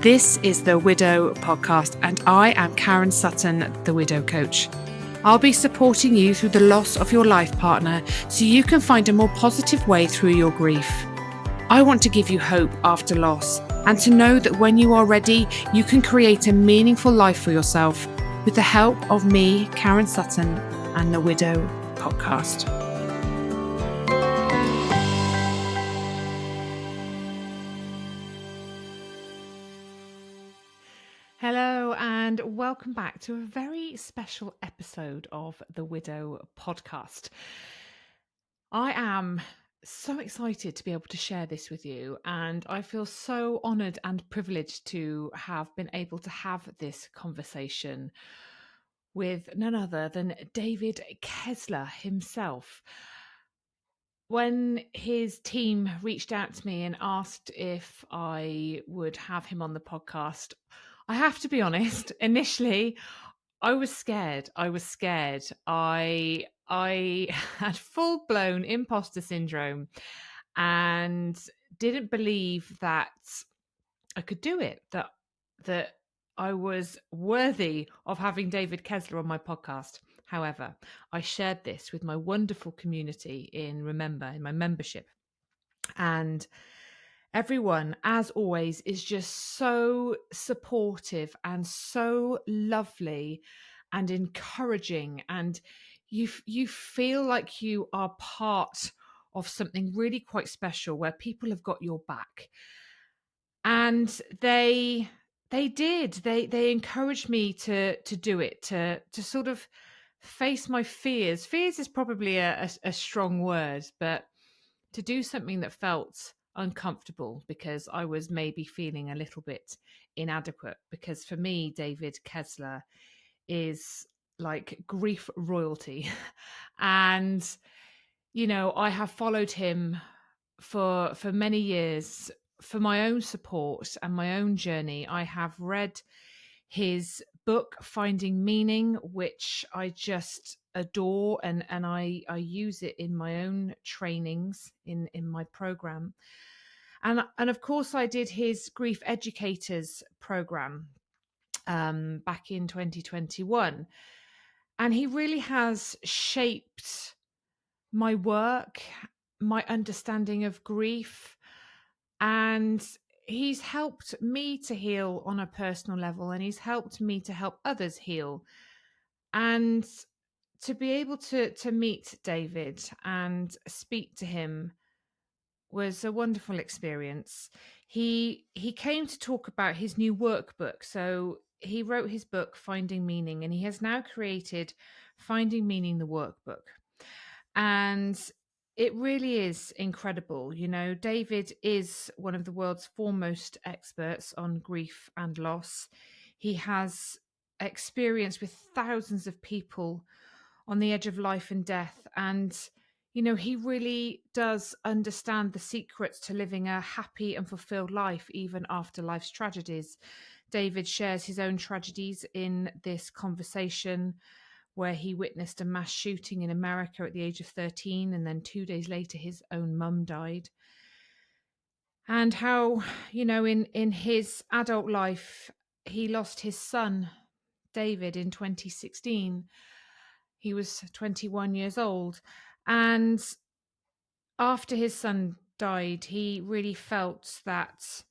This is the Widow Podcast, and I am Karen Sutton, the Widow Coach. I'll be supporting you through the loss of your life partner so you can find a more positive way through your grief. I want to give you hope after loss and to know that when you are ready, you can create a meaningful life for yourself with the help of me, Karen Sutton, and the Widow Podcast. Hello and welcome back to a very special episode of the Widow Podcast. I am so excited to be able to share this with you, and I feel so honoured and privileged to have been able to have this conversation with none other than David Kessler himself. When his team reached out to me and asked if I would have him on the podcast, I have to be honest, initially I was scared. I had full-blown imposter syndrome and didn't believe that I could do it, that I was worthy of having David Kessler on my podcast. However, I shared this with my wonderful community in my membership. And everyone, as always, is just so supportive and so lovely and encouraging. And you feel like you are part of something really quite special where people have got your back. And they encouraged me to do it, to sort of face my fears. Fears is probably a strong word, but to do something that felt uncomfortable because I was maybe feeling a little bit inadequate. Because for me, David Kessler is like grief royalty. And, you know, I have followed him for many years for my own support and my own journey. I have read his book, Finding Meaning, which I just adore, and I use it in my own trainings in my program. And of course, I did his Grief Educators program back in 2021. And he really has shaped my work, my understanding of grief, and he's helped me to heal on a personal level, and he's helped me to help others heal. And to be able to meet David and speak to him was a wonderful experience. He came to talk about his new workbook. So he wrote his book, Finding Meaning, and he has now created Finding Meaning, the workbook. And it really is incredible. You know, David is one of the world's foremost experts on grief and loss. He has experience with thousands of people on the edge of life and death. And, you know, he really does understand the secrets to living a happy and fulfilled life, even after life's tragedies. David shares his own tragedies in this conversation, where he witnessed a mass shooting in America at the age of 13, and then 2 days later, his own mum died. And how, you know, in his adult life, he lost his son, David, in 2016. He was 21 years old. And after his son died, he really felt that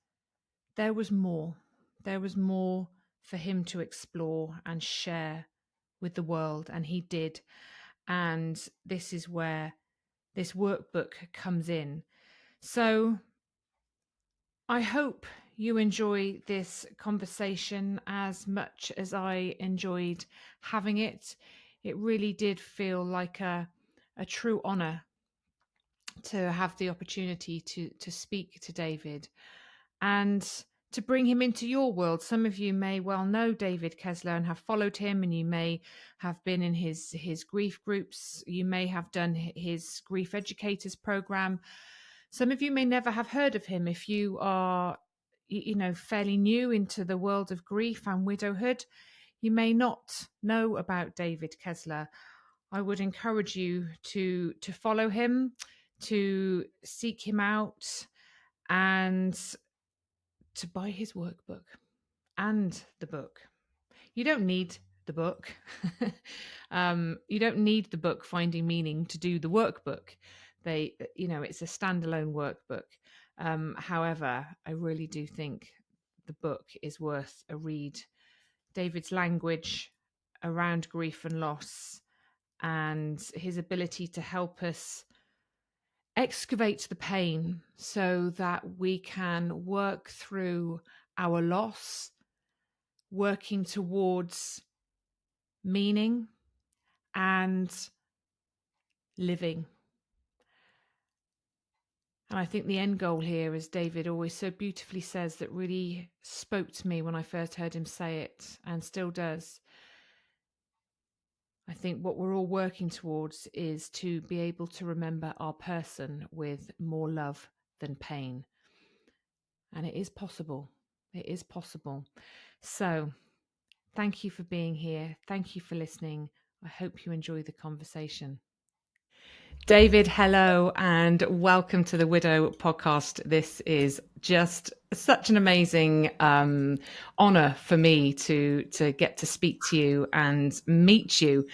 there was more. There was more for him to explore and share with the world, and he did. And this is where this workbook comes in. So I hope you enjoy this conversation as much as I enjoyed having it. It really did feel like a true honor to have the opportunity to speak to David and to bring him into your world. Some of you may well know David Kessler and have followed him, and you may have been in his grief groups. You may have done his Grief Educators program. Some of you may never have heard of him. If you are, you know, fairly new into the world of grief and widowhood, you may not know about David Kessler. I would encourage you to follow him, to seek him out, and to buy his workbook and the book. You don't need the book. You don't need the book Finding Meaning to do the workbook. It's a standalone workbook. However, I really do think the book is worth a read. David's language around grief and loss, and his ability to help us excavate the pain so that we can work through our loss, working towards meaning and living. And I think the end goal here, as David always so beautifully says, that really spoke to me when I first heard him say it and still does. I think what we're all working towards is to be able to remember our person with more love than pain. And it is possible. It is possible. So thank you for being here. Thank you for listening. I hope you enjoy the conversation. David, hello, and welcome to the Widow podcast. This is just such an amazing honor for me to get to speak to you and meet you.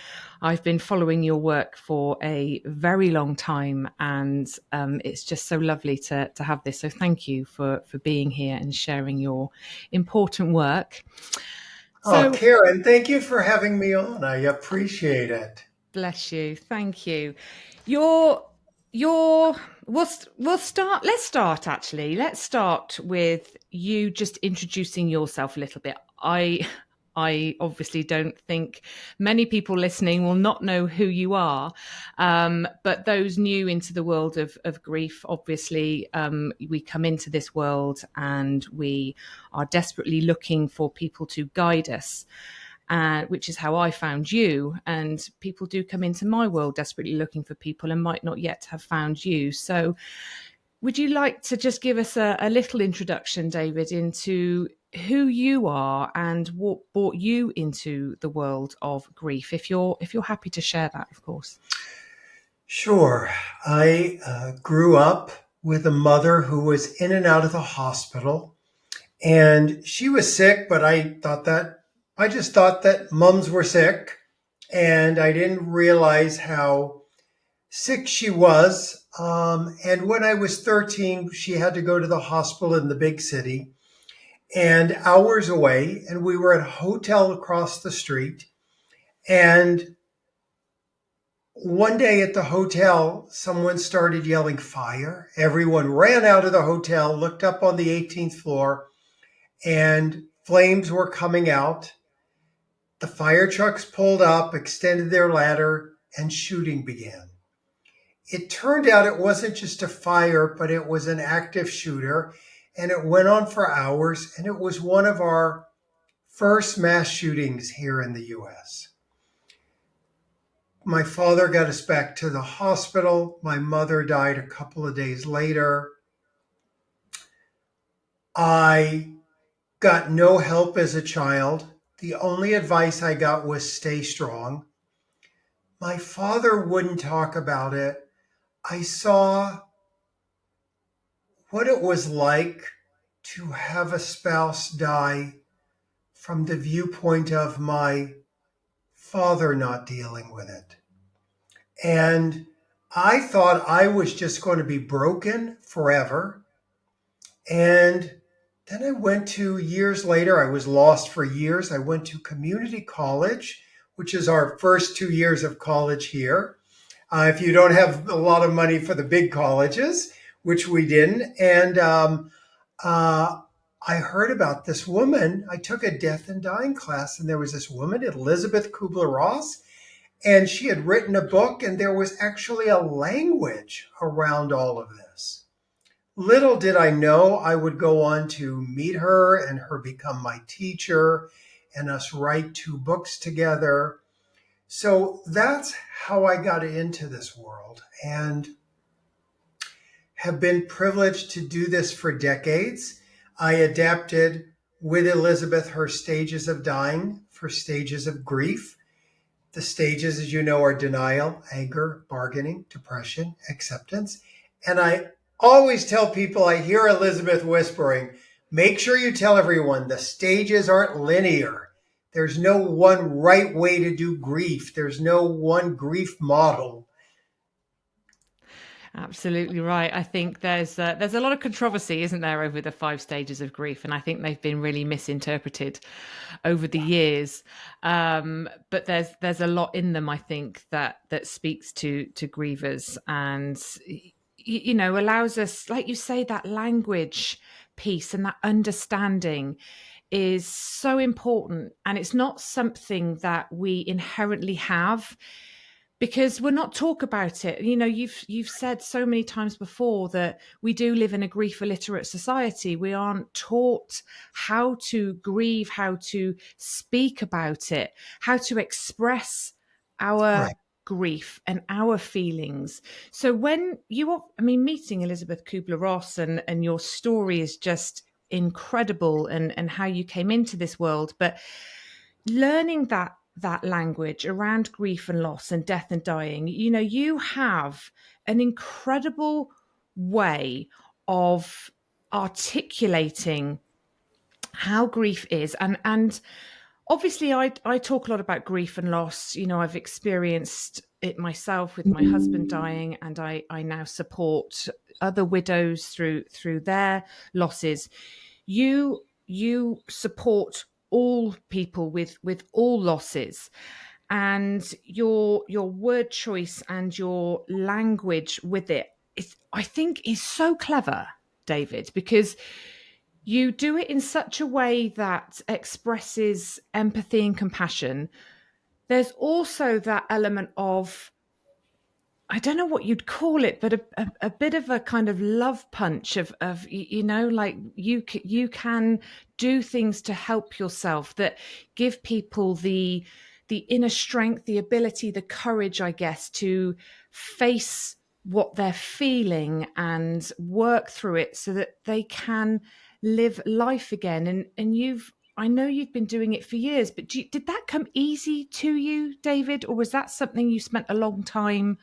I've been following your work for a very long time, and it's just so lovely to have this. So thank you for being here and sharing your important work. So, Karen, thank you for having me on. I appreciate it. Bless you. Thank you. We'll start. Let's start with you just introducing yourself a little bit. I obviously don't think many people listening will not know who you are, but those new into the world of grief, obviously, we come into this world and we are desperately looking for people to guide us. Which is how I found you. And people do come into my world desperately looking for people and might not yet have found you. So would you like to just give us a little introduction, David, into who you are and what brought you into the world of grief, if you're happy to share that, of course? Sure. I grew up with a mother who was in and out of the hospital, and she was sick, but I just thought that mums were sick, and I didn't realize how sick she was. And when I was 13, she had to go to the hospital in the big city and hours away, and we were at a hotel across the street. And one day at the hotel, someone started yelling fire. Everyone ran out of the hotel, looked up on the 18th floor, and flames were coming out. The fire trucks pulled up, extended their ladder, and shooting began. It turned out it wasn't just a fire, but it was an active shooter, and it went on for hours, and it was one of our first mass shootings here in the U.S. My father got us back to the hospital. My mother died a couple of days later. I got no help as a child. The only advice I got was stay strong. My father wouldn't talk about it. I saw what it was like to have a spouse die from the viewpoint of my father not dealing with it. And I thought I was just going to be broken forever. And then I went to, years later, I was lost for years. I went to community college, which is our first 2 years of college here. If you don't have a lot of money for the big colleges, which we didn't. And I heard about this woman. I took a death and dying class, and there was this woman, Elizabeth Kubler-Ross, and she had written a book, and there was actually a language around all of this. Little did I know I would go on to meet her and her become my teacher and us write 2 books together. So that's how I got into this world and have been privileged to do this for decades. I adapted with Elizabeth her stages of dying for stages of grief. The stages, as you know, are denial, anger, bargaining, depression, acceptance. And I always tell people, I hear Elizabeth whispering, make sure you tell everyone the stages aren't linear. There's no one right way to do grief. There's no one grief model. Absolutely right. I think there's a lot of controversy, isn't there, over the 5 stages of grief, and I think they've been really misinterpreted over the years. But there's a lot in them, I think, that speaks to grievers, and allows us, like you say, that language piece and that understanding is so important, and it's not something that we inherently have because we're not talk about it. You've said so many times before that we do live in a grief illiterate society. We aren't taught how to grieve, how to speak about it, how to express our Right. grief and our feelings. So when meeting Elizabeth Kubler-Ross and your story is just incredible, and how you came into this world, but learning that language around grief and loss and death and dying, you have an incredible way of articulating how grief is. And obviously I talk a lot about grief and loss. I've experienced it myself with my husband dying, and I now support other widows through their losses. You support all people with all losses, and your word choice and your language with it I think is so clever, David, because you do it in such a way that expresses empathy and compassion. There's also that element of, I don't know what you'd call it, but a bit of a kind of love punch of like you can do things to help yourself that give people the inner strength, the ability, the courage, I guess, to face what they're feeling and work through it so that they can live life again. And I know you've been doing it for years, but did that come easy to you, David, or was that something you spent a long time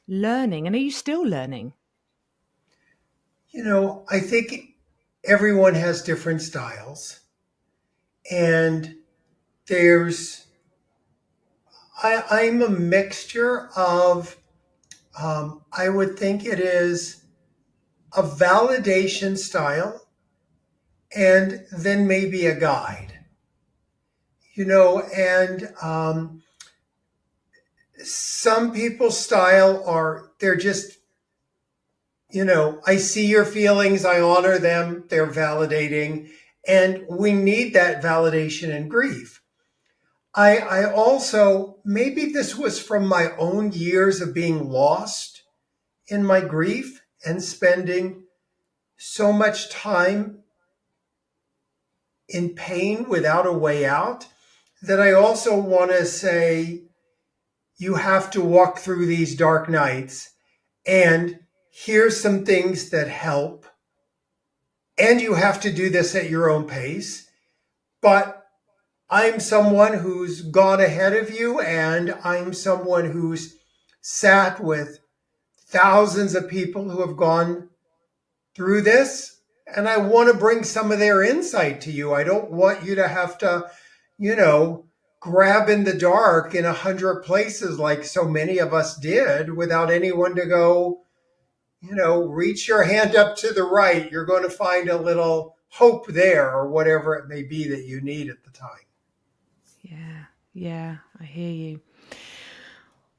learning? And are you still learning? I think everyone has different styles. And there's, I'm a mixture of, I would think it is a validation style and then maybe a guide, and some people's style they're just, I see your feelings, I honor them, they're validating, and we need that validation in grief. I also, maybe this was from my own years of being lost in my grief and spending so much time in pain without a way out, that I also want to say you have to walk through these dark nights, and here's some things that help. And you have to do this at your own pace. But I'm someone who's gone ahead of you, and I'm someone who's sat with thousands of people who have gone through this. And I want to bring some of their insight to you. I don't want you to have to, grab in the dark in 100 places like so many of us did without anyone to go, reach your hand up to the right. You're going to find a little hope there, or whatever it may be that you need at the time. Yeah, I hear you.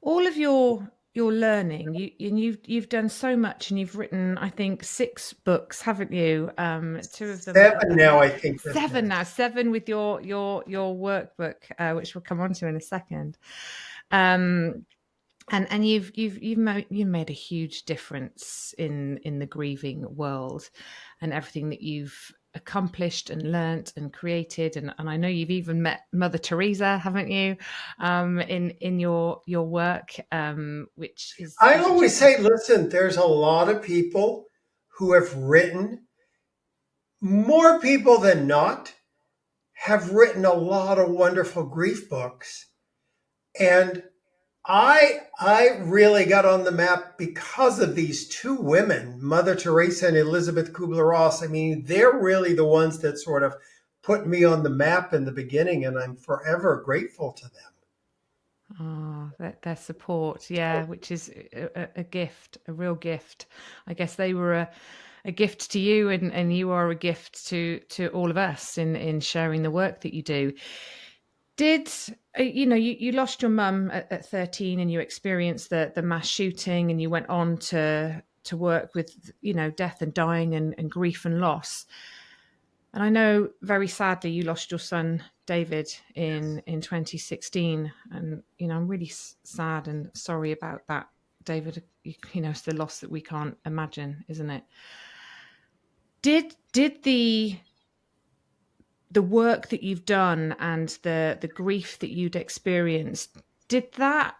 All of your learning, you've done so much, and you've written, I think, 6 books, haven't you? 2 of them Seven now, I think. 7 now, 7 with your workbook, which we'll come on to in a second. And you've made a huge difference in the grieving world, and everything that you've accomplished and learnt and created, and I know you've even met Mother Teresa, haven't you, in your work, which I is always just say, listen, there's a lot of people who have written, more people than not, have written a lot of wonderful grief books. And I really got on the map because of these two women, Mother Teresa and Elizabeth Kubler-Ross. I mean, they're really the ones that sort of put me on the map in the beginning, and I'm forever grateful to them. Oh, their support, yeah, which is a gift, a real gift. I guess they were a gift to you, and you are a gift to all of us in sharing the work that you do. Did you lost your mum at 13, and you experienced the mass shooting, and you went on to work with death and dying and grief and loss. And I know, very sadly, you lost your son David in 2016, and I'm really sad and sorry about that, David. It's the loss that we can't imagine, isn't it? Did the work that you've done and the grief that you'd experienced, did that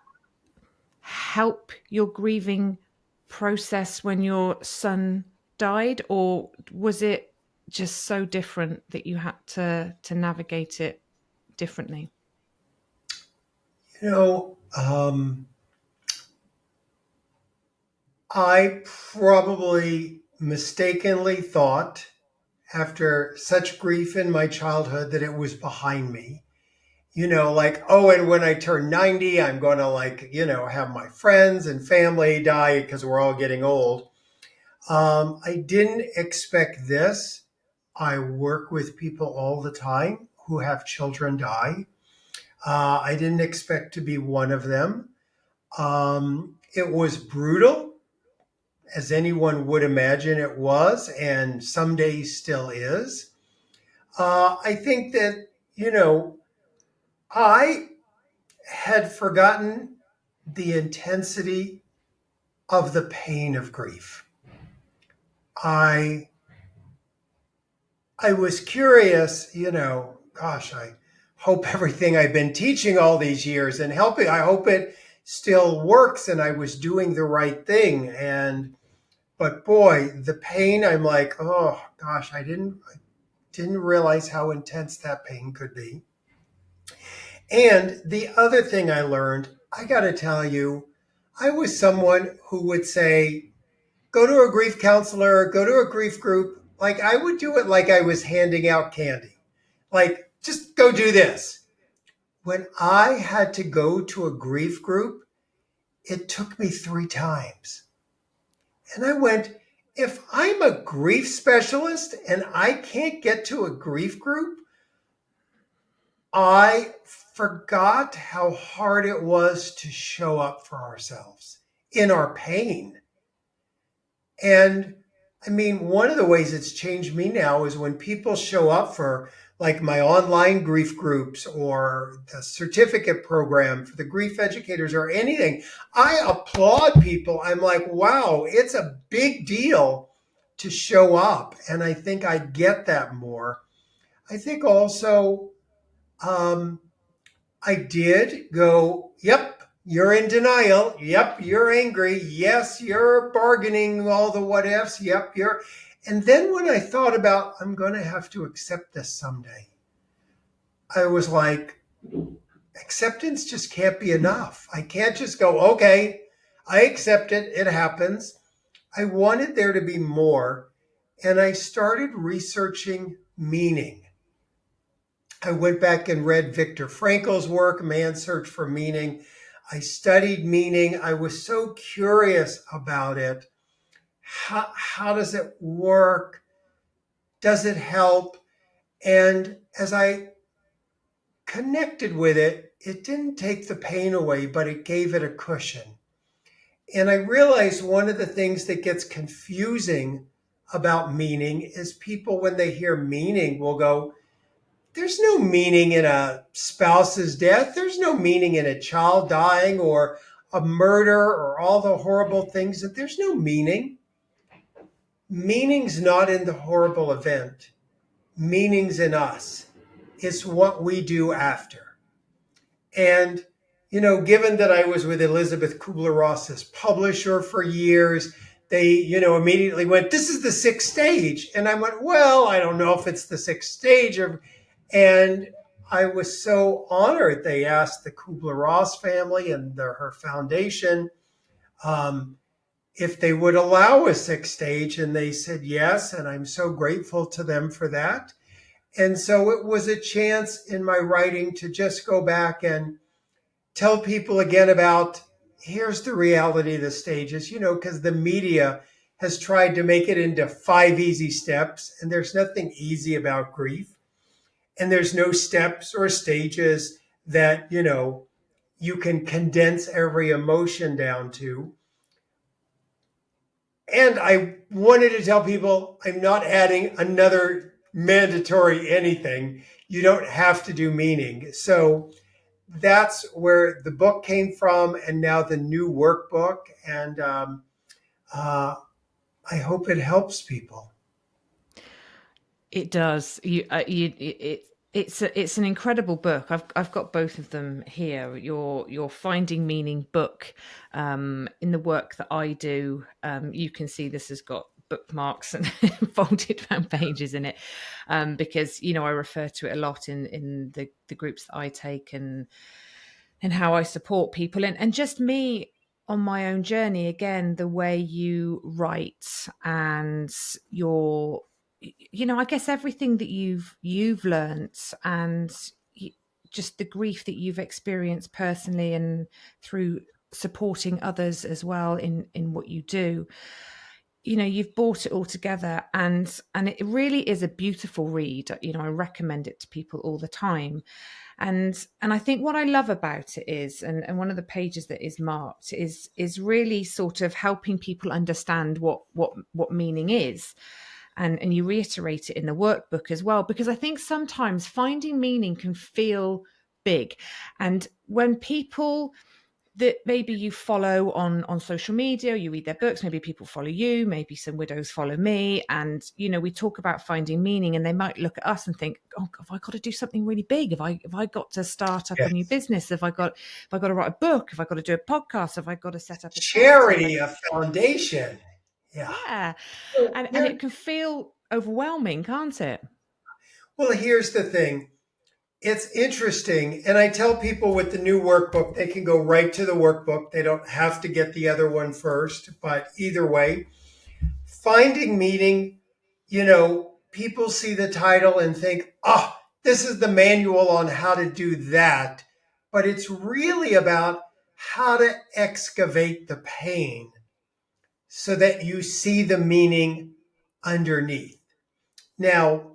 help your grieving process when your son died, or was it just so different that you had to navigate it differently? You know, I probably mistakenly thought after such grief in my childhood that it was behind me. Like, oh, and when I turn 90, I'm going to, like, have my friends and family die because we're all getting old. I didn't expect this. I work with people all the time who have children die. I didn't expect to be one of them. It was brutal, as anyone would imagine it was, and some days still is. I think that, I had forgotten the intensity of the pain of grief. I I was curious, gosh, I hope everything I've been teaching all these years and helping, I hope it still works and I was doing the right thing. But boy, the pain, I'm like, oh gosh, I didn't realize how intense that pain could be. And the other thing I learned, I got to tell you, I was someone who would say, go to a grief counselor, go to a grief group. Like I would do it like I was handing out candy. Like, just go do this. When I had to go to a grief group, it took me 3 times. And I went, if I'm a grief specialist and I can't get to a grief group, I forgot how hard it was to show up for ourselves in our pain. And I mean, one of the ways it's changed me now is when people show up for like my online grief groups or the certificate program for the grief educators or anything, I applaud people. I'm like, wow, it's a big deal to show up. And I think I get that more. I think also, um, I did go, yep, you're in denial. Yep, you're angry. Yes, you're bargaining all the what ifs. Yep, you're. And then when I thought about, I'm going to have to accept this someday, I was like, acceptance just can't be enough. I can't just go, okay, I accept it. It happens. I wanted there to be more. And I started researching meaning. I went back and read Viktor Frankl's work, Man's Search for Meaning. I studied meaning. I was so curious about it. How does it work? Does it help? And as I connected with it, it didn't take the pain away, but it gave it a cushion. And I realized one of the things that gets confusing about meaning is people, when they hear meaning, will go, there's no meaning in a spouse's death. There's no meaning in a child dying or a murder or all the horrible things. That there's no meaning. Meaning's not in the horrible event. Meaning's in us. It's what we do after. And, given that I was with Elizabeth Kubler-Ross's publisher for years, they, immediately went, this is the sixth stage. And I went, well, I don't know if it's the sixth stage. And I was so honored. They asked the Kubler-Ross family and her foundation um, if they would allow a sixth stage, and they said yes, and I'm so grateful to them for that. And so it was a chance in my writing to just go back and tell people again about here's the reality of the stages, because the media has tried to make it into 5 easy steps, and there's nothing easy about grief. And there's no steps or stages that, you can condense every emotion down to. And I wanted to tell people I'm not adding another mandatory anything. You don't have to do meaning. So that's where the book came from, and now the new workbook. And uh, I hope it helps people. It does. It's an incredible book. I've got both of them here. Your Finding Meaning book. In the work that I do, you can see this has got bookmarks and folded found pages in it, because I refer to it a lot in the groups that I take and how I support people, and just me on my own journey. Again, the way you write and your, I guess everything that you've learnt, and just the grief that you've experienced personally and through supporting others as well in what you do. You've brought it all together, and it really is a beautiful read. I recommend it to people all the time. And I think what I love about it is, and one of the pages that is marked is really sort of helping people understand what meaning is. And you reiterate it in the workbook as well, because I think sometimes finding meaning can feel big. And when people that maybe you follow on social media, you read their books, maybe people follow you, maybe some widows follow me, and we talk about finding meaning, and they might look at us and think, oh, have I got to do something really big? Have I got to start up a new Yes. business? Have I got to write a book? Have I got to do a podcast? Have I got to set up a charity? Charity, a foundation. Yeah. Yeah. So And it can feel overwhelming, can't it? well, here's the thing. It's interesting. And I tell people with the new workbook, they can go right to the workbook. They don't have to get the other one first. But either way, finding meaning, people see the title and think, oh, this is the manual on how to do that. But it's really about how to excavate the pain so that you see the meaning underneath. Now,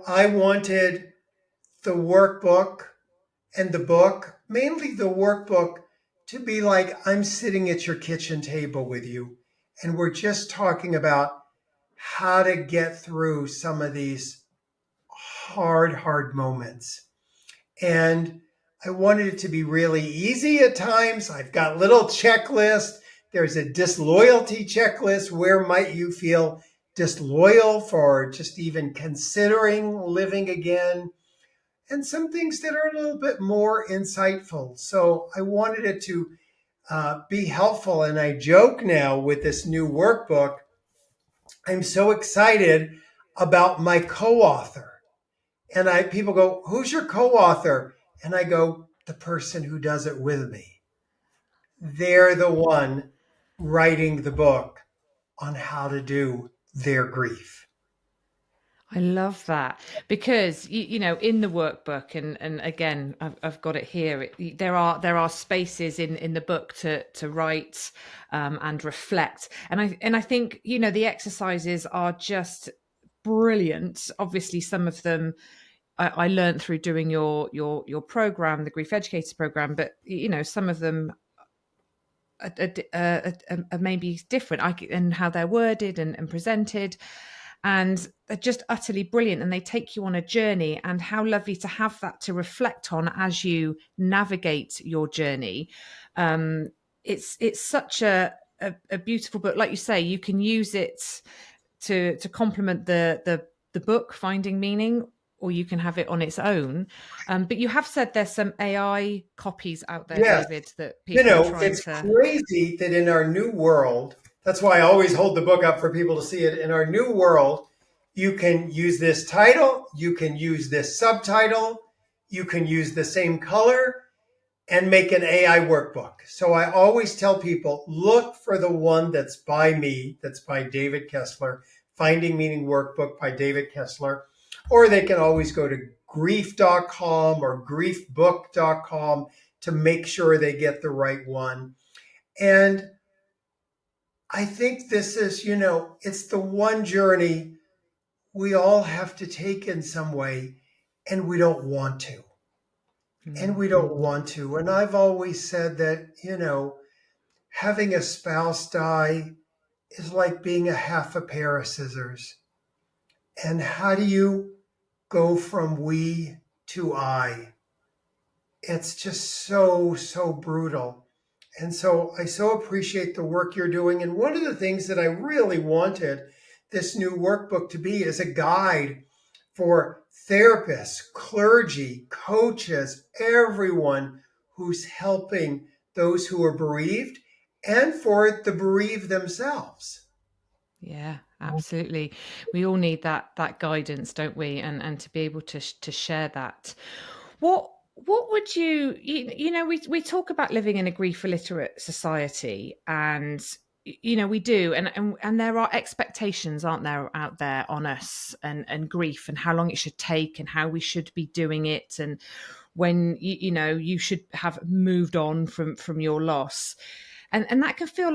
I wanted the workbook and the book, mainly the workbook, to be like I'm sitting at your kitchen table with you, and we're just talking about how to get through some of these hard moments. And I wanted it to be really easy at times. I've got little checklists. There's a disloyalty checklist. Where might you feel disloyal for just even considering living again? And some things that are a little bit more insightful. So I wanted it to be helpful. And I joke now with this new workbook, I'm so excited about my co-author. And people go, who's your co-author? And I go, the person who does it with me. They're the one writing the book on how to do their grief. I love that, because in the workbook, and again I've got it here. There are spaces in the book to write and reflect, and I think the exercises are just brilliant. Obviously, some of them I learned through doing your program, the Grief Educator program, but some of them are maybe different, and how they're worded and presented. And they're just utterly brilliant, and they take you on a journey, and how lovely to have that to reflect on as you navigate your journey. It's such a beautiful book. Like you say, you can use it to complement the book Finding Meaning, or you can have it on its own. But you have said there's some AI copies out there, Yes. David, that people are trying it's to... crazy that in our new world, that's why I always hold the book up for people to see it. In our new world, You can use this title, you can use this subtitle, you can use the same color and make an AI workbook. So I always tell people, look for the one that's by me, that's by David Kessler, Finding Meaning Workbook by David Kessler, or they can always go to grief.com or griefbook.com to make sure they get the right one. And I think this is, it's the one journey we all have to take in some way, and we don't want to. And we don't want to. And I've always said that, having a spouse die is like being a half a pair of scissors. And how do you go from we to I? It's just so, so brutal. And so I so appreciate the work you're doing. And one of the things that I really wanted this new workbook to be is a guide for therapists, clergy, coaches, everyone who's helping those who are bereaved and for the bereaved themselves. Yeah, absolutely. We all need that guidance, don't we? And to be able to share that. What would we talk about living in a grief illiterate society, and we do, and there are expectations, aren't there, out there on us and grief and how long it should take and how we should be doing it, and when you should have moved on from your loss. And that can feel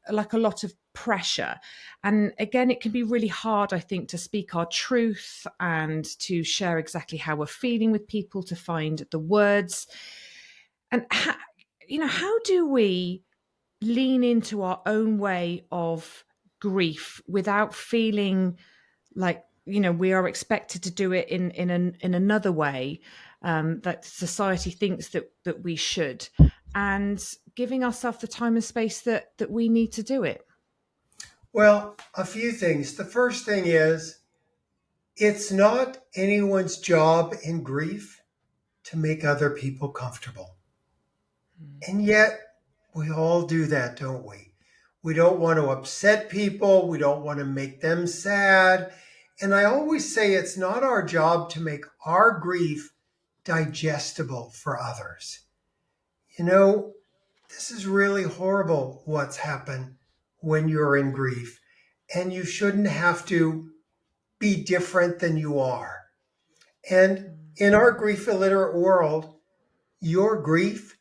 like a lot of pressure. And again, it can be really hard, I think, to speak our truth and to share exactly how we're feeling with people, to find the words. And how do we lean into our own way of grief without feeling like we are expected to do it in another way that society thinks that we should, and giving ourselves the time and space that we need to do it? Well, a few things. The first thing is, it's not anyone's job in grief to make other people comfortable. And yet we all do that, don't we? We don't want to upset people. We don't want to make them sad. And I always say it's not our job to make our grief digestible for others. This is really horrible what's happened when you're in grief, and you shouldn't have to be different than you are. And in our grief illiterate world, your grief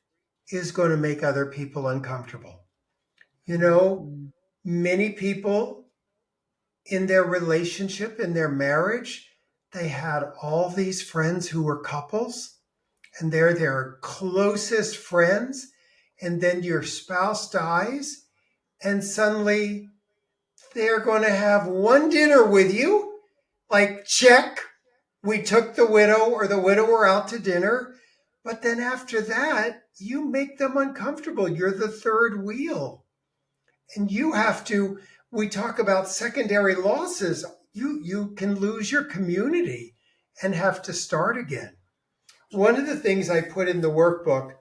is going to make other people uncomfortable. Many people in their relationship, in their marriage, they had all these friends who were couples, and they're their closest friends. And then your spouse dies, and suddenly they're going to have one dinner with you. Like, check, we took the widow or the widower out to dinner. But then after that, you make them uncomfortable. You're the third wheel. And you have to, we talk about secondary losses. You can lose your community and have to start again. One of the things I put in the workbook,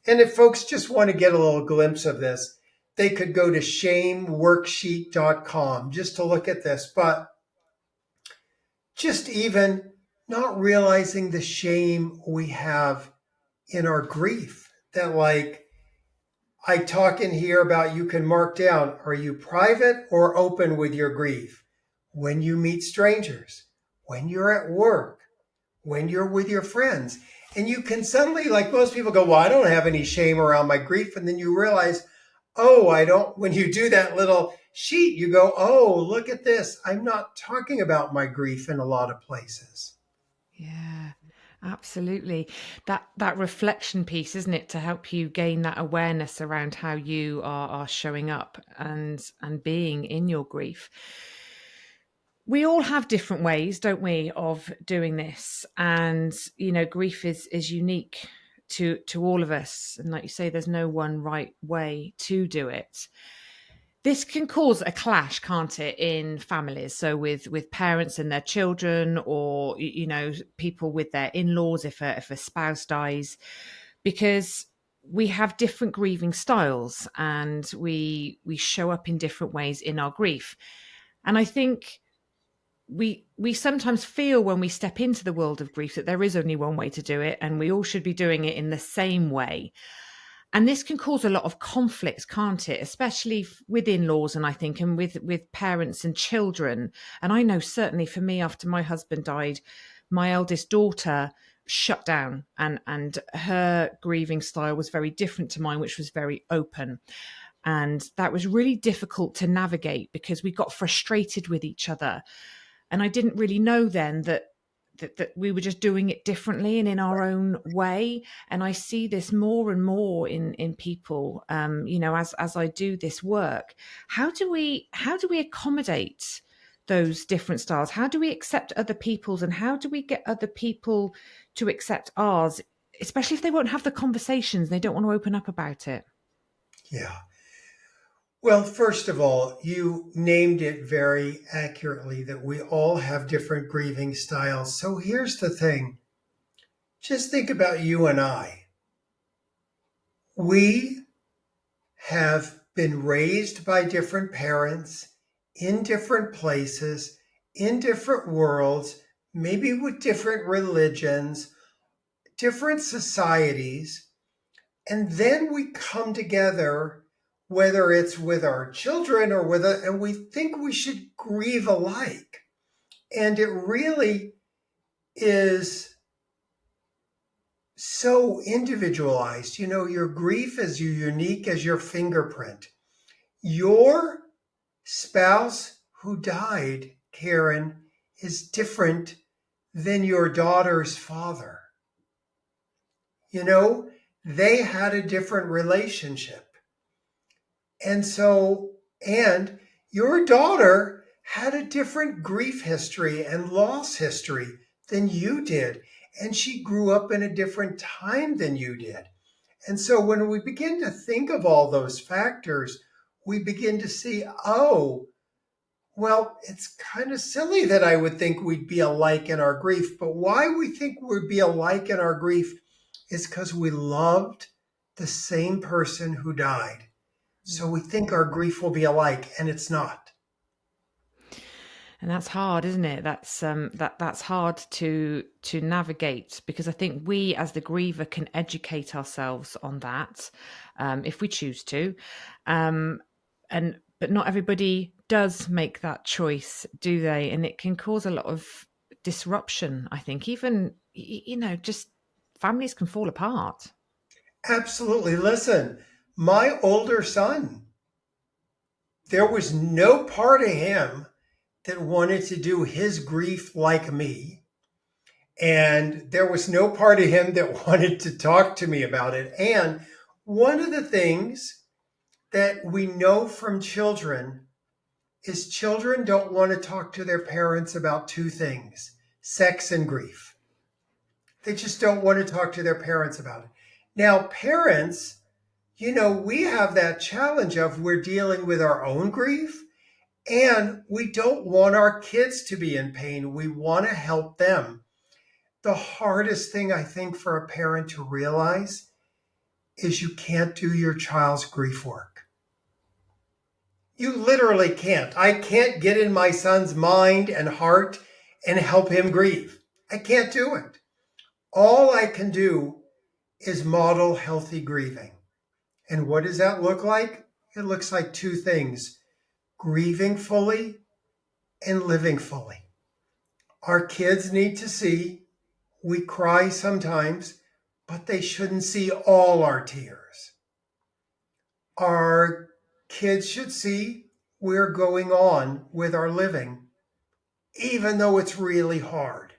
and if folks just want to get a little glimpse of this, they could go to shameworksheet.com just to look at this. But just even not realizing the shame we have in our grief, that like I talk in here about, you can mark down, are you private or open with your grief? When you meet strangers, when you're at work, when you're with your friends. And you can suddenly, like most people go, well, I don't have any shame around my grief. And then you realize, oh, I don't. When you do that little sheet, you go, oh, look at this. I'm not talking about my grief in a lot of places. Yeah, absolutely. That reflection piece, isn't it, to help you gain that awareness around how you are showing up and being in your grief. We all have different ways, don't we, of doing this, and grief is unique to all of us, and like you say, there's no one right way to do it. This can cause a clash, can't it, in families? So with parents and their children, or people with their in-laws if a spouse dies, because we have different grieving styles and we show up in different ways in our grief. And I think we sometimes feel when we step into the world of grief that there is only one way to do it, and we all should be doing it in the same way. And this can cause a lot of conflict, can't it? Especially with in-laws, and I think, and with parents and children. And I know certainly for me, after my husband died, my eldest daughter shut down, and her grieving style was very different to mine, which was very open. And that was really difficult to navigate because we got frustrated with each other. And I didn't really know then that we were just doing it differently and in our own way. And I see this more and more in people, as I do this work. How do we accommodate those different styles? How do we accept other people's, and how do we get other people to accept ours, especially if they won't have the conversations, they don't want to open up about it? Yeah. Well, first of all, you named it very accurately that we all have different grieving styles. So here's the thing. Just think about you and I. We have been raised by different parents in different places, in different worlds, maybe with different religions, different societies, and then we come together, whether it's with our children or and we think we should grieve alike. And it really is so individualized. Your grief is unique as your fingerprint. Your spouse who died, Karen, is different than your daughter's father. They had a different relationship. And your daughter had a different grief history and loss history than you did. And she grew up in a different time than you did. And so when we begin to think of all those factors, we begin to see, oh, well, it's kind of silly that I would think we'd be alike in our grief. But why we think we'd be alike in our grief is because we loved the same person who died. So we think our grief will be alike, and it's not. And that's hard, isn't it? That's hard to navigate, because I think we as the griever can educate ourselves on that, if we choose to, but not everybody does make that choice, do they? And it can cause a lot of disruption. I think even just families can fall apart. Absolutely. Listen, my older son, there was no part of him that wanted to do his grief like me. And there was no part of him that wanted to talk to me about it. And one of the things that we know from children is children don't want to talk to their parents about two things: sex and grief. They just don't want to talk to their parents about it. Now, parents, we have that challenge of we're dealing with our own grief, and we don't want our kids to be in pain. We want to help them. The hardest thing, I think, for a parent to realize is you can't do your child's grief work. You literally can't. I can't get in my son's mind and heart and help him grieve. I can't do it. All I can do is model healthy grieving. And what does that look like? It looks like two things: grieving fully and living fully. Our kids need to see we cry sometimes, but they shouldn't see all our tears. Our kids should see we're going on with our living, even though it's really hard.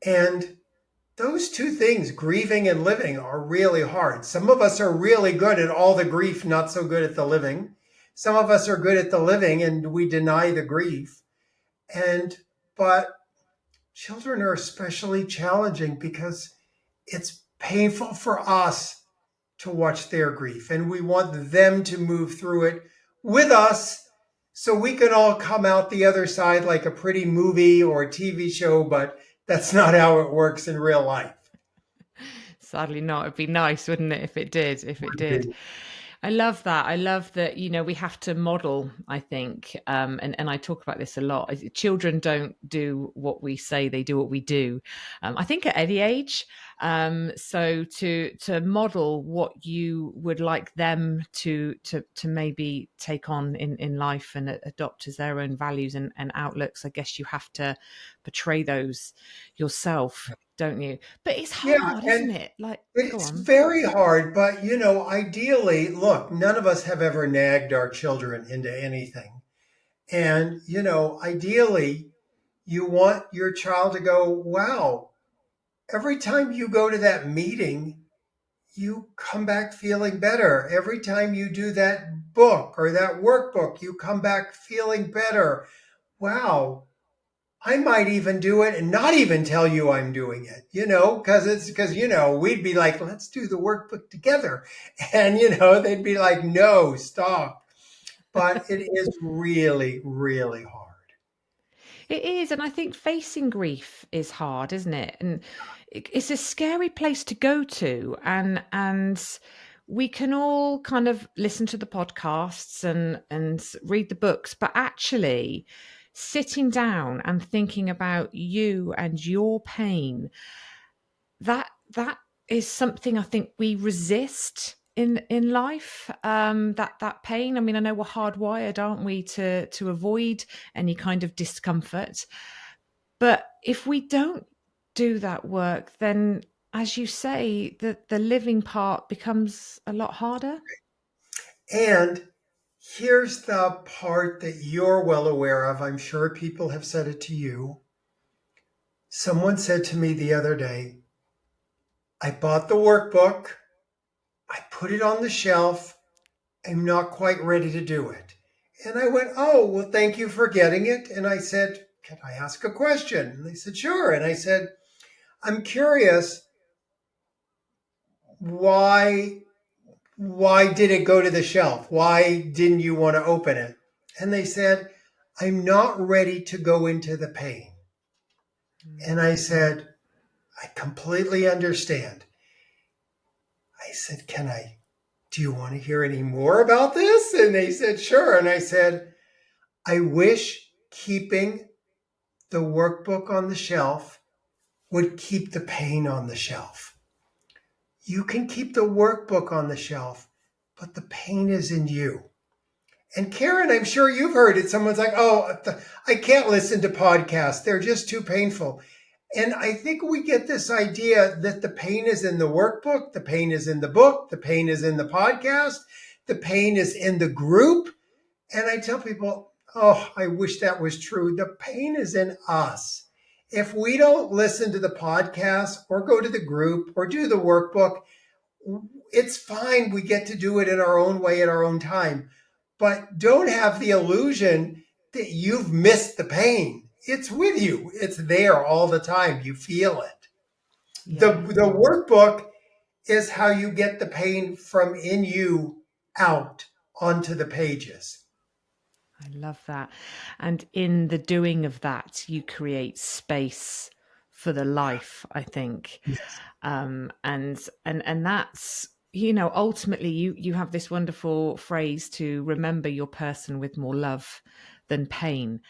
And those two things, grieving and living, are really hard. Some of us are really good at all the grief, not so good at the living. Some of us are good at the living and we deny the grief. But children are especially challenging because it's painful for us to watch their grief, and we want them to move through it with us so we can all come out the other side like a pretty movie or a TV show, but that's not how it works in real life. Sadly not. It'd be nice, wouldn't it, if it did? I love that. I love that, we have to model, I think. And I talk about this a lot. Children don't do what we say, they do what we do. I think at any age. So to model what you would like them to maybe take on in life and adopt as their own values and outlooks, I guess you have to portray those yourself, don't you? But it's Yeah, hard, isn't and it? Like, go it's on. very hard, but ideally, look, none of us have ever nagged our children into anything. And, ideally, you want your child to go, wow, every time you go to that meeting, you come back feeling better. Every time you do that book or that workbook, you come back feeling better. Wow, I might even do it and not even tell you I'm doing it, because we'd be like, let's do the workbook together. And, they'd be like, no, stop. But it is really, really hard. It is, and I think facing grief is hard, isn't it? And it's a scary place to go to, and we can all kind of listen to the podcasts and read the books, but actually sitting down and thinking about you and your pain, that is something I think we resist in life, that pain. I mean, I know we're hardwired, aren't we, to avoid any kind of discomfort, but if we don't do that work, then, as you say, the living part becomes a lot harder. And here's the part that you're well aware of. I'm sure people have said it to you. Someone said to me the other day, I bought the workbook, I put it on the shelf, I'm not quite ready to do it. And I went, oh, well, thank you for getting it. And I said, can I ask a question? And they said, sure. And I said, I'm curious, why did it go to the shelf? Why didn't you want to open it? And they said, I'm not ready to go into the pain. And I said, I completely understand. I said, do you want to hear any more about this? And they said, sure. And I said, I wish keeping the workbook on the shelf would keep the pain on the shelf. You can keep the workbook on the shelf, but the pain is in you. And Karen, I'm sure you've heard it. Someone's like, oh, I can't listen to podcasts. They're just too painful. And I think we get this idea that the pain is in the workbook, the pain is in the book, the pain is in the podcast, the pain is in the group. And I tell people, oh, I wish that was true. The pain is in us. If we don't listen to the podcast or go to the group or do the workbook, it's fine. We get to do it in our own way at our own time. But don't have the illusion that you've missed the pain. It's with you. It's there all the time. You feel it. Yeah. The workbook is how you get the pain from in you out onto the pages. I love that. And in the doing of that, you create space for the life, I think. Yes. And that's, ultimately you have this wonderful phrase to remember your person with more love than pain.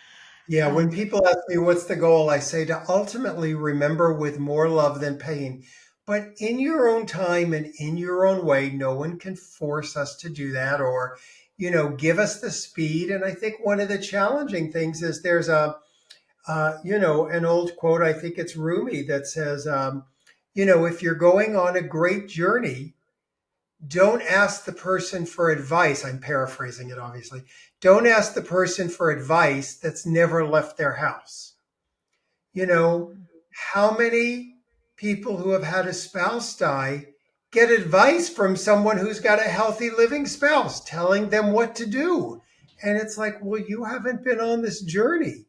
Yeah, when Um, people ask me what's the goal, I say to ultimately remember with more love than pain. But in your own time and in your own way, no one can force us to do that or, give us the speed. And I think one of the challenging things is there's an old quote, I think it's Rumi, that says, if you're going on a great journey, don't ask the person for advice. I'm paraphrasing it, obviously. Don't ask the person for advice that's never left their house. You know, how many people who have had a spouse die get advice from someone who's got a healthy living spouse telling them what to do? And it's like, well, you haven't been on this journey.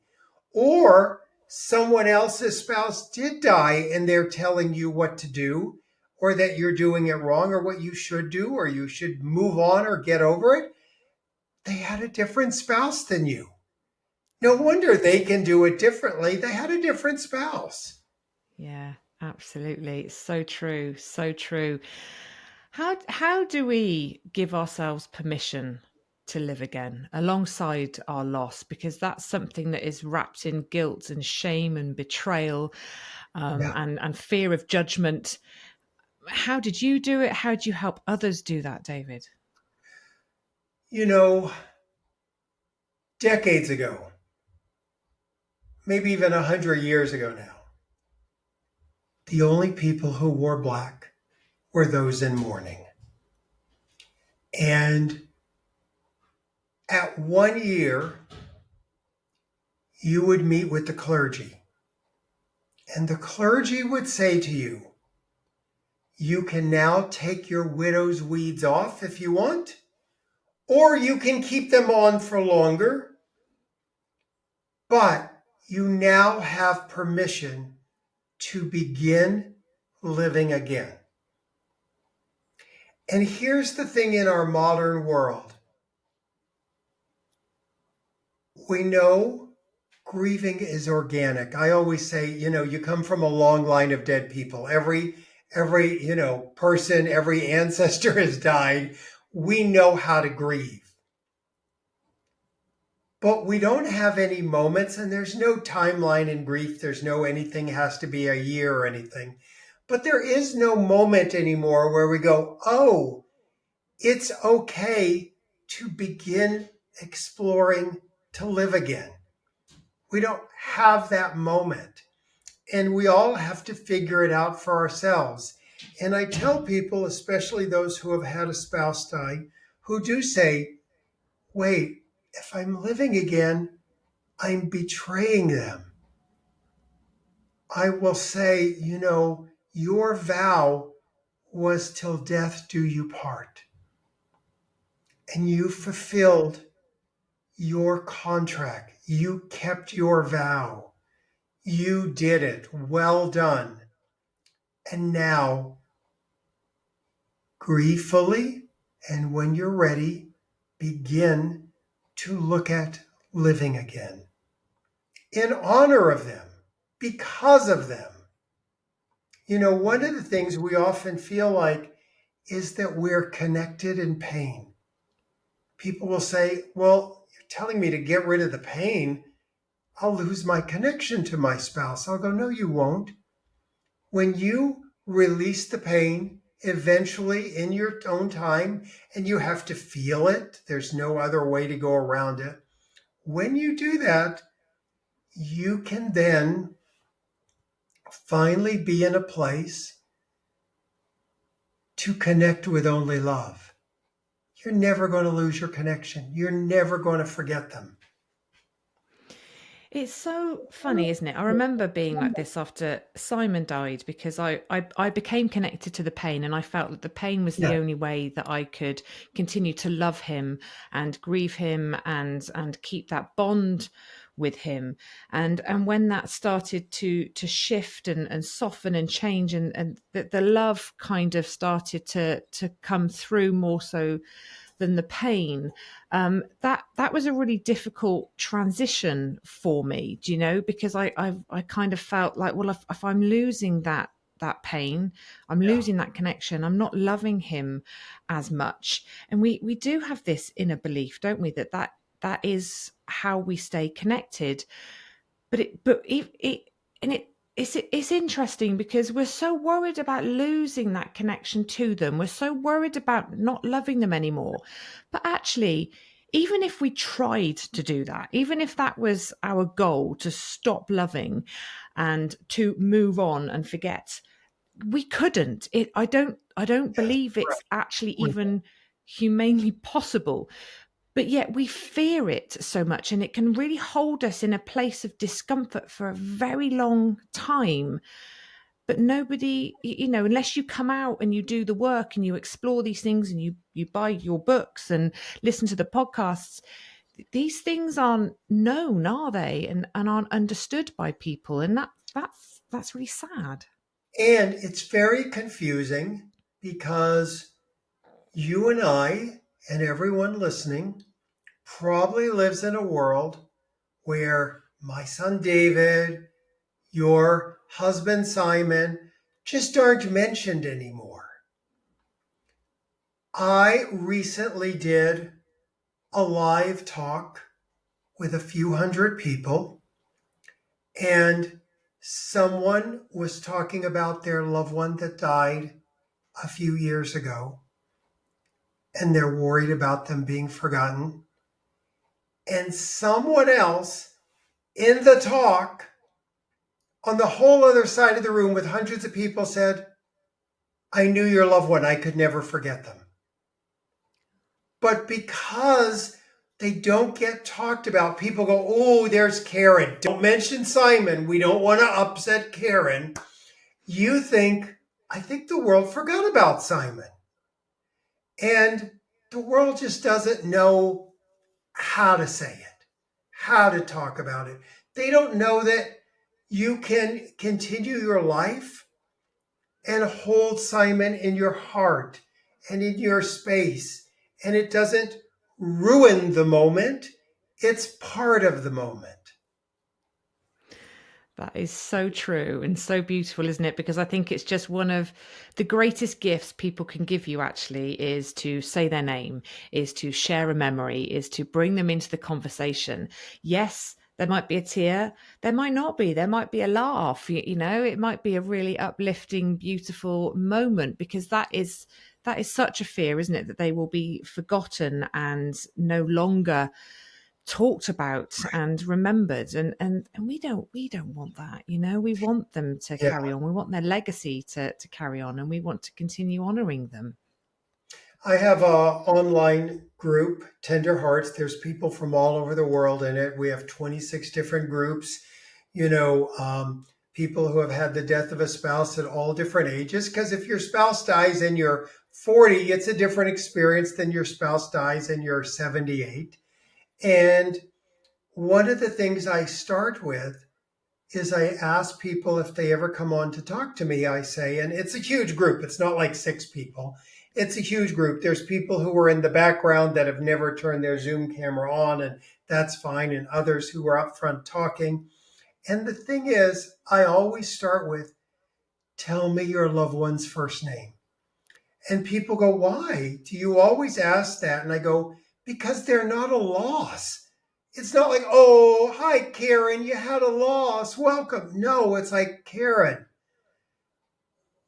Or someone else's spouse did die and they're telling you what to do, or that you're doing it wrong, or what you should do, or you should move on or get over it. They had a different spouse than you. No wonder they can do it differently. They had a different spouse. yeah, absolutely. It's so true. So true. How do we give ourselves permission to live again alongside our loss? Because that's something that is wrapped in guilt and shame and betrayal, Yeah. and fear of judgment. How did you do it? How do you help others do that, David? You know, decades ago, maybe even 100 years ago now, the only people who wore black were those in mourning. And at 1 year, you would meet with the clergy, and the clergy would say to you, you can now take your widow's weeds off if you want, or you can keep them on for longer, but you now have permission to begin living again. And here's the thing in our modern world. We know grieving is organic. I always say, you come from a long line of dead people. Every, person, every ancestor has died. We know how to grieve. But we don't have any moments, and there's no timeline in grief. There's no anything has to be a year or anything. But there is no moment anymore where we go, oh, it's okay to begin exploring to live again. We don't have that moment. And we all have to figure it out for ourselves. And I tell people, especially those who have had a spouse die, who do say, wait, if I'm living again, I'm betraying them. I will say, your vow was till death do you part. And you fulfilled your contract. You kept your vow. You did it. Well done. And now, grieve fully, and when you're ready, begin to look at living again in honor of them, because of them. One of the things we often feel like is that we're connected in pain. People will say, well, you're telling me to get rid of the pain. I'll lose my connection to my spouse. I'll go, no, you won't. When you release the pain, eventually in your own time, and you have to feel it, there's no other way to go around it. When you do that, you can then finally be in a place to connect with only love. You're never going to lose your connection. You're never going to forget them. It's so funny, isn't it? I remember being like this after Simon died, because I became connected to the pain, and I felt that the pain was the Yeah. only way that I could continue to love him and grieve him and keep that bond with him. And when that started to shift and soften and change, and the love kind of started to come through more so than the pain, that was a really difficult transition for me, do you know, because I kind of felt like, well, if I'm losing that pain, I'm Yeah. losing that connection, I'm not loving him as much. And we do have this inner belief, don't we, that is how we stay connected. But it's interesting because we're so worried about losing that connection to them. We're so worried about not loving them anymore. But actually, even if we tried to do that, even if that was our goal, to stop loving and to move on and forget, we couldn't. I don't Yes. believe it's Correct. actually even humanely possible. But yet we fear it so much, and it can really hold us in a place of discomfort for a very long time. But nobody, unless you come out and you do the work and you explore these things and you buy your books and listen to the podcasts, these things aren't known, are they? And aren't understood by people. And that's really sad. And it's very confusing because you and I and everyone listening probably lives in a world where my son David, your husband Simon, just aren't mentioned anymore. I recently did a live talk with a few hundred people, and someone was talking about their loved one that died a few years ago, and they're worried about them being forgotten. And someone else in the talk on the whole other side of the room with hundreds of people said, I knew your loved one. I could never forget them. But because they don't get talked about, people go, oh, there's Karen. Don't mention Simon. We don't want to upset Karen. You think, I think the world forgot about Simon. And the world just doesn't know how to say it, how to talk about it. They don't know that you can continue your life and hold Simon in your heart and in your space. And it doesn't ruin the moment, it's part of the moment. That is so true and so beautiful, isn't it? Because I think it's just one of the greatest gifts people can give you, actually, is to say their name, is to share a memory, is to bring them into the conversation. Yes, there might be a tear. There might not be. There might be a laugh. You know, it might be a really uplifting, beautiful moment, because that is such a fear, isn't it? That they will be forgotten and no longer talked about and remembered, and we don't want that. You know, we want them to Yeah. carry on. We want their legacy to carry on, and we want to continue honoring them. I have a online group, Tender Hearts. There's people from all over the world in it. We have 26 different groups, you know, people who have had the death of a spouse at all different ages. Because if your spouse dies and you're 40, it's a different experience than your spouse dies and you're 78. And one of the things I start with is I ask people if they ever come on to talk to me. I say, and it's a huge group. It's not like 6 people. It's a huge group. There's people who are in the background that have never turned their Zoom camera on, and that's fine. And others who are up front talking. And the thing is, I always start with, tell me your loved one's first name. And people go, why? Do you always ask that? And I go, because they're not a loss. It's not like, oh, hi, Karen, you had a loss. Welcome. No, it's like, Karen,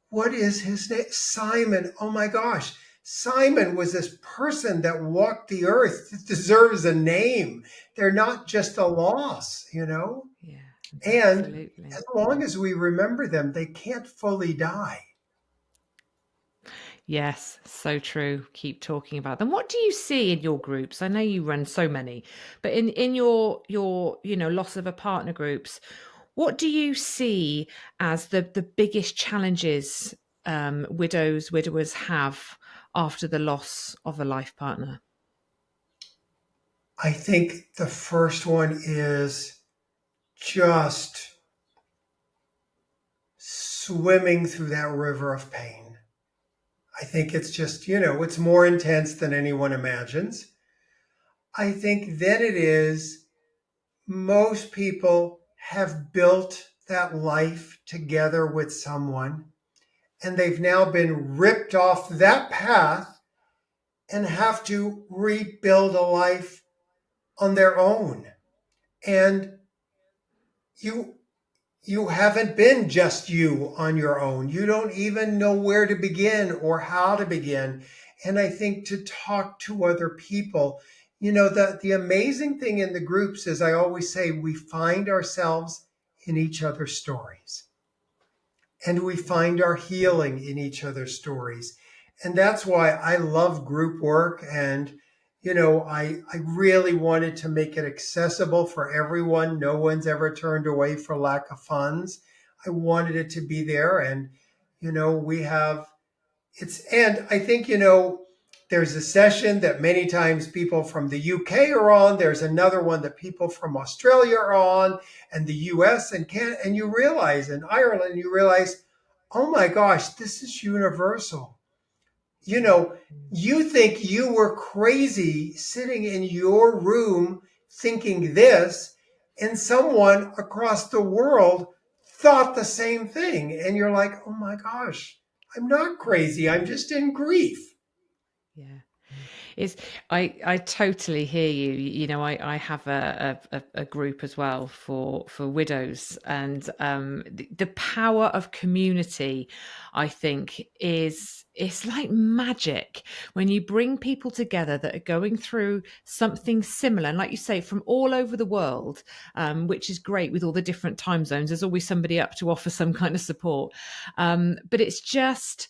what is his name? Simon. Oh my gosh. Simon was this person that walked the earth. It deserves a name. They're not just a loss, you know? Yeah, And absolutely. as long as we remember them, they can't fully die. Yes, so true. Keep talking about them. What do you see in your groups? I know you run so many, but in your loss of a partner groups, what do you see as the biggest challenges widowers have after the loss of a life partner? I think the first one is just swimming through that river of pain. I think it's just, it's more intense than anyone imagines. I think then it is most people have built that life together with someone, and they've now been ripped off that path and have to rebuild a life on their own. And you you haven't been just you on your own. You don't even know where to begin or how to begin. And I think to talk to other people, the amazing thing in the groups is I always say we find ourselves in each other's stories, and we find our healing in each other's stories. And that's why I love group work. And, I really wanted to make it accessible for everyone. No one's ever turned away for lack of funds. I wanted it to be there. And, we have and I think, there's a session that many times people from the UK are on. There's another one that people from Australia are on, and the US and Canada. And you realize in Ireland, you realize, oh my gosh, this is universal. You think you were crazy sitting in your room thinking this, and someone across the world thought the same thing. And you're like, oh my gosh, I'm not crazy. I'm just in grief. Yeah. Is I totally hear you. You know, I have a group as well for widows, and the power of community, I think, is it's like magic when you bring people together that are going through something similar, and like you say, from all over the world, which is great with all the different time zones. There's always somebody up to offer some kind of support, but it's just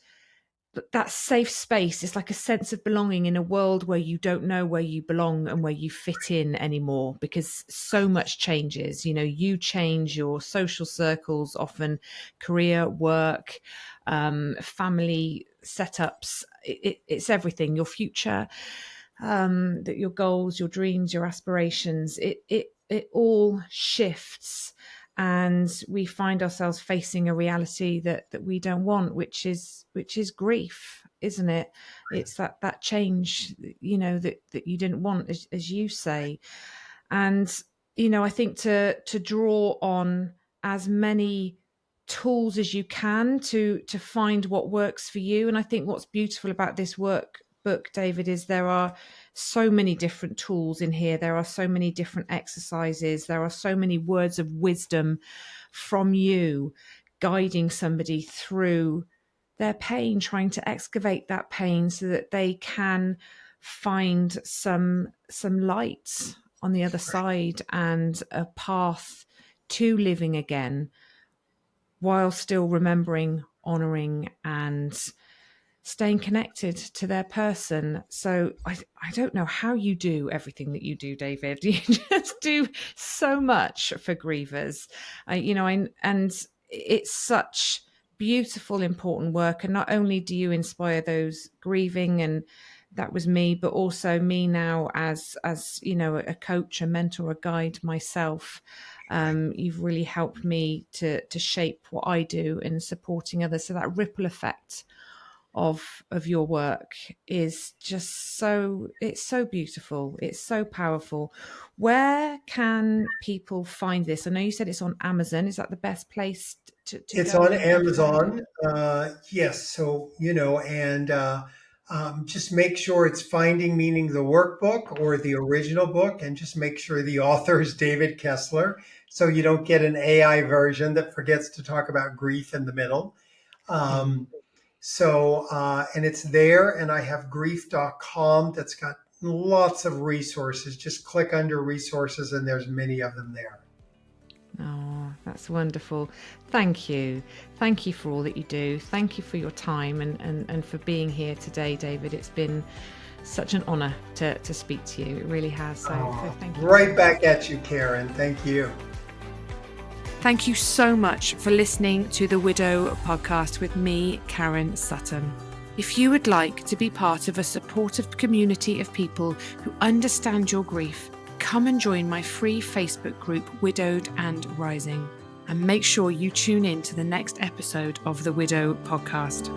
that safe space. Is like a sense of belonging in a world where you don't know where you belong and where you fit in anymore, because so much changes. You know, you change, your social circles, often career, work, family setups. It's everything. Your future, that your goals, your dreams, your aspirations. It all shifts, and we find ourselves facing a reality that we don't want, which is grief, isn't it? It's that change, you know, that you didn't want, as you say. And you know, I think to draw on as many tools as you can to find what works for you. And I think what's beautiful about this workbook, David, is there are so many different tools in here. There are so many different exercises. There are so many words of wisdom from you, guiding somebody through their pain, trying to excavate that pain so that they can find some light on the other side and a path to living again, while still remembering, honoring, and staying connected to their person. So I don't know how you do everything that you do, David. You just do so much for grievers, you know, and it's such beautiful, important work. And not only do you inspire those grieving, and that was me, but also me now as you know, a coach, a mentor, a guide myself. You've really helped me to shape what I do in supporting others. So that ripple effect of your work is just it's so beautiful. It's so powerful. Where can people find this? I know you said it's on Amazon. Is that the best place to It's go on and find it? Amazon. Yes. So, you know, and just make sure it's Finding Meaning, the workbook, or the original book, and just make sure the author is David Kessler, so you don't get an AI version that forgets to talk about grief in the middle. Um, and it's there, and I have grief.com that's got lots of resources. Just click under resources, and there's many of them there. Oh, that's wonderful. Thank you. Thank you for all that you do. Thank you for your time and for being here today, David. It's been such an honor to speak to you. It really has. So thank you. Right back at you, Karen. Thank you. Thank you so much for listening to the Widow podcast with me, Karen Sutton. If you would like to be part of a supportive community of people who understand your grief, come and join my free Facebook group, Widowed and Rising. And make sure you tune in to the next episode of the Widow podcast.